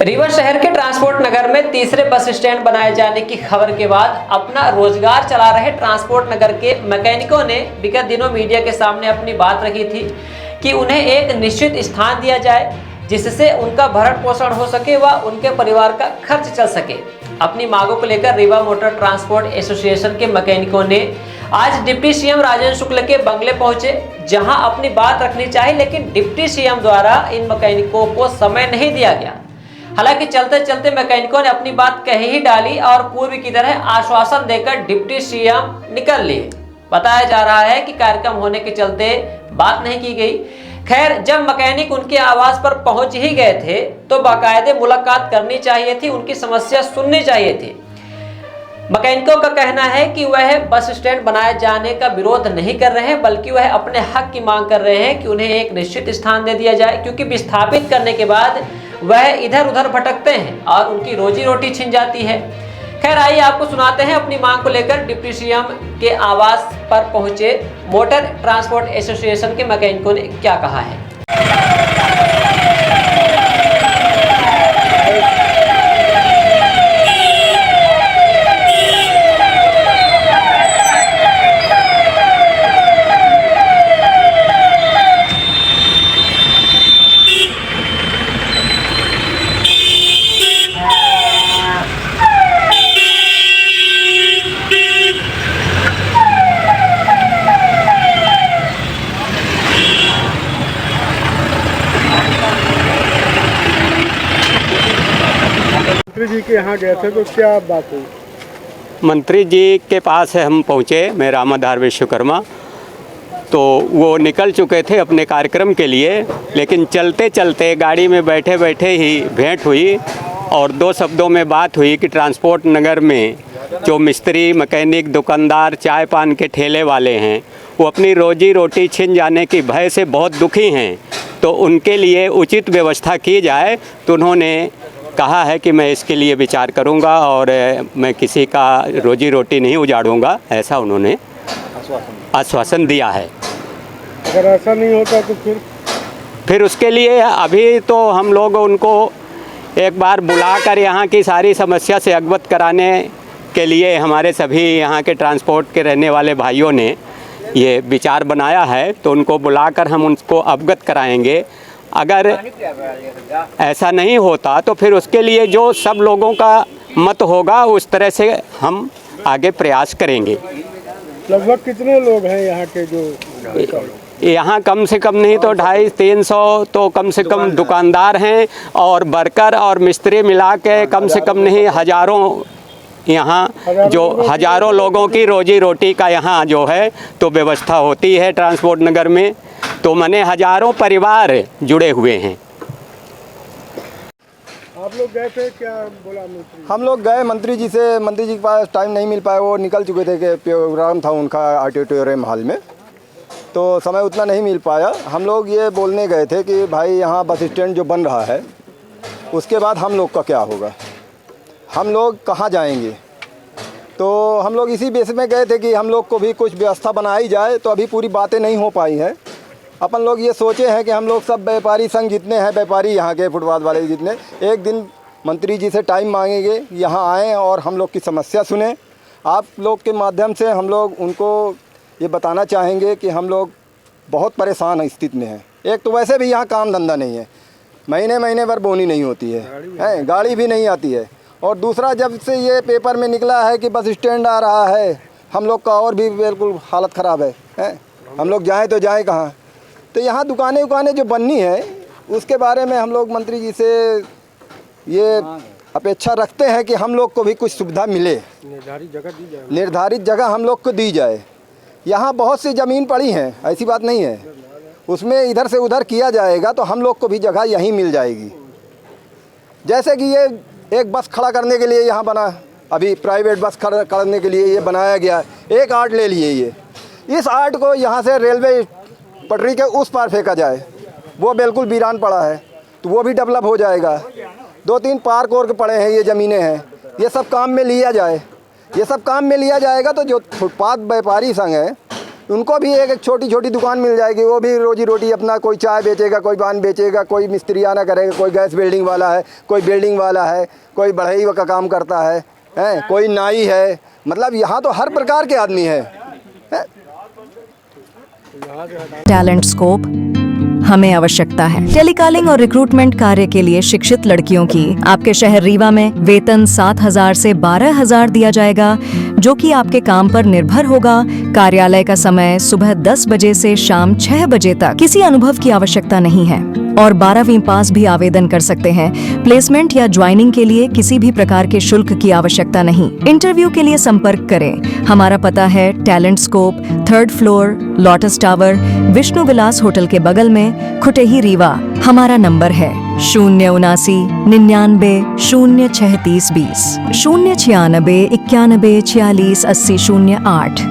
रीवा शहर के ट्रांसपोर्ट नगर में तीसरे बस स्टैंड बनाए जाने की खबर के बाद अपना रोजगार चला रहे ट्रांसपोर्ट नगर के मैकेनिकों ने विगत दिनों मीडिया के सामने अपनी बात रखी थी कि उन्हें एक निश्चित स्थान दिया जाए जिससे उनका भरण पोषण हो सके व उनके परिवार का खर्च चल सके। अपनी मांगों को लेकर रीवा मोटर ट्रांसपोर्ट एसोसिएशन के मैकेनिकों ने आज डिप्टी सीएम राजेंद्र शुक्ल के बंगले पहुंचे, जहां अपनी बात रखनी चाहिए, लेकिन डिप्टी सीएम द्वारा इन मैकेनिकों को समय नहीं दिया गया। हालांकि चलते चलते मैकेनिकों ने अपनी बात कह ही डाली और पूर्व की तरह आश्वासन देकर डिप्टी सीएम निकल लिए। बताया जा रहा है कि कार्यक्रम होने के चलते बात नहीं की गई। खैर, जब मैकेनिक उनके आवास पर पहुंच ही गए थे तो बाकायदे मुलाकात करनी चाहिए थी, उनकी समस्या सुननी चाहिए थी। मैकेनिकों का कहना है कि वह बस स्टैंड बनाए जाने का विरोध नहीं कर रहे हैं, बल्कि वह अपने हक की मांग कर रहे हैं कि उन्हें एक निश्चित स्थान दे दिया जाए, क्योंकि विस्थापित करने के बाद वह इधर उधर भटकते हैं और उनकी रोजी रोटी छिन जाती है। खैर, आइए आपको सुनाते हैं अपनी मांग को लेकर डिप्टी सीएम के आवास पर पहुंचे मोटर ट्रांसपोर्ट एसोसिएशन के मैकेनिकों ने क्या कहा है। मंत्री जी के यहाँ गए थे तो क्या बात हुई? मंत्री जी के पास हम पहुँचे, मैं रामाधार विश्वकर्मा, तो वो निकल चुके थे अपने कार्यक्रम के लिए, लेकिन चलते चलते गाड़ी में बैठे बैठे ही भेंट हुई और दो शब्दों में बात हुई कि ट्रांसपोर्ट नगर में जो मिस्त्री, मैकेनिक, दुकानदार, चाय पान के ठेले वाले हैं, वो अपनी रोजी रोटी छिन जाने की भय से बहुत दुखी हैं, तो उनके लिए उचित व्यवस्था की जाए। तो उन्होंने कहा है कि मैं इसके लिए विचार करूंगा और मैं किसी का रोजी रोटी नहीं उजाड़ूंगा, ऐसा उन्होंने आश्वासन दिया है। अगर ऐसा नहीं होता तो फिर उसके लिए अभी तो हम लोग उनको एक बार बुलाकर यहाँ की सारी समस्या से अवगत कराने के लिए हमारे सभी यहाँ के ट्रांसपोर्ट के रहने वाले भाइयों ने ये विचार बनाया है, तो उनको बुलाकर हम उनको अवगत कराएंगे। अगर ऐसा नहीं होता तो फिर उसके लिए जो सब लोगों का मत होगा उस तरह से हम आगे प्रयास करेंगे। लगभग कितने लोग हैं यहाँ के? जो यहाँ कम से कम नहीं तो 250-300 तो कम से कम दुकानदार हैं और वर्कर और मिस्त्री मिला के कम से कम नहीं हज़ारों, यहाँ जो हज़ारों लोगों की रोजी रोटी का यहाँ जो है तो व्यवस्था होती है ट्रांसपोर्ट नगर में, तो मने हज़ारों परिवार जुड़े हुए हैं। आप लोग गए थे, क्या बोला मंत्री? हम लोग गए मंत्री जी के पास टाइम नहीं मिल पाया, वो निकल चुके थे कि प्रोग्राम था उनका ऑडिटोरियम हॉल में, तो समय उतना नहीं मिल पाया। हम लोग ये बोलने गए थे कि भाई यहाँ बस स्टैंड जो बन रहा है उसके बाद हम लोग का क्या होगा, हम लोग कहाँ जाएंगे। तो हम लोग इसी बेस में गए थे कि हम लोग को भी कुछ व्यवस्था बनाई जाए, तो अभी पूरी बातें नहीं हो पाई हैं। अपन लोग ये सोचे हैं कि हम लोग सब व्यापारी संघ जितने हैं, व्यापारी यहाँ के फुटपाथ वाले जितने, एक दिन मंत्री जी से टाइम मांगेंगे, यहाँ आएँ और हम लोग की समस्या सुने। आप लोग के माध्यम से हम लोग उनको ये बताना चाहेंगे कि हम लोग बहुत परेशान स्थिति में हैं। एक तो वैसे भी यहाँ काम धंधा नहीं है, महीने महीने भर बोनी नहीं होती है, गाड़ी भी नहीं आती है, और दूसरा जब से ये पेपर में निकला है कि बस स्टैंड आ रहा है, हम लोग का और भी बिल्कुल हालत ख़राब है। हम लोग जाएँ तो जाएँ कहाँ? तो यहाँ दुकानें जो बननी है उसके बारे में हम लोग मंत्री जी से ये अपेक्षा रखते हैं कि हम लोग को भी कुछ सुविधा मिले, निर्धारित जगह हम लोग को दी जाए। यहाँ बहुत सी ज़मीन पड़ी हैं, ऐसी बात नहीं है, उसमें इधर से उधर किया जाएगा तो हम लोग को भी जगह यहीं मिल जाएगी। जैसे कि ये एक बस खड़ा करने के लिए यहाँ बना, अभी प्राइवेट बस खड़ा करने के लिए ये बनाया गया, एक आर्ट ले लिए ये, इस आर्ट को यहाँ से रेलवे पटरी के उस पार फेंका जाए, वो बिल्कुल वीरान पड़ा है, तो वो भी डेवलप हो जाएगा। 2-3 पार्क और पड़े हैं, ये ज़मीनें हैं, ये सब काम में लिया जाए, ये सब काम में लिया जाएगा तो जो फुटपाथ व्यापारी संघ है उनको भी एक छोटी छोटी दुकान मिल जाएगी, वो भी रोजी रोटी अपना, कोई चाय बेचेगा, कोई पान बेचेगा, कोई मिस्त्रियाना करेगा, कोई गैस बिल्डिंग वाला है, कोई बिल्डिंग वाला है, कोई बढ़ई का काम करता है, कोई नाई है। मतलब यहाँ तो हर प्रकार के आदमी है। टैलेंट स्कोप हमें आवश्यकता है। टेलीकॉलिंग और रिक्रूटमेंट कार्य के लिए शिक्षित लड़कियों की आपके शहर रीवा में वेतन 7,000 से 12,000 दिया जाएगा, जो कि आपके काम पर निर्भर होगा। कार्यालय का समय सुबह 10 बजे से शाम 6 बजे तक। किसी अनुभव की आवश्यकता नहीं है और 12वीं पास भी आवेदन कर सकते हैं। प्लेसमेंट या ज्वाइनिंग के लिए किसी भी प्रकार के शुल्क की आवश्यकता नहीं। इंटरव्यू के लिए संपर्क करें। हमारा पता है talent scope, 3rd floor, lotus tower, Vishnu Vilas hotel के बगल में, खुटेही रीवा। हमारा नंबर है 079 99 036 20, 096 91 46 80 08।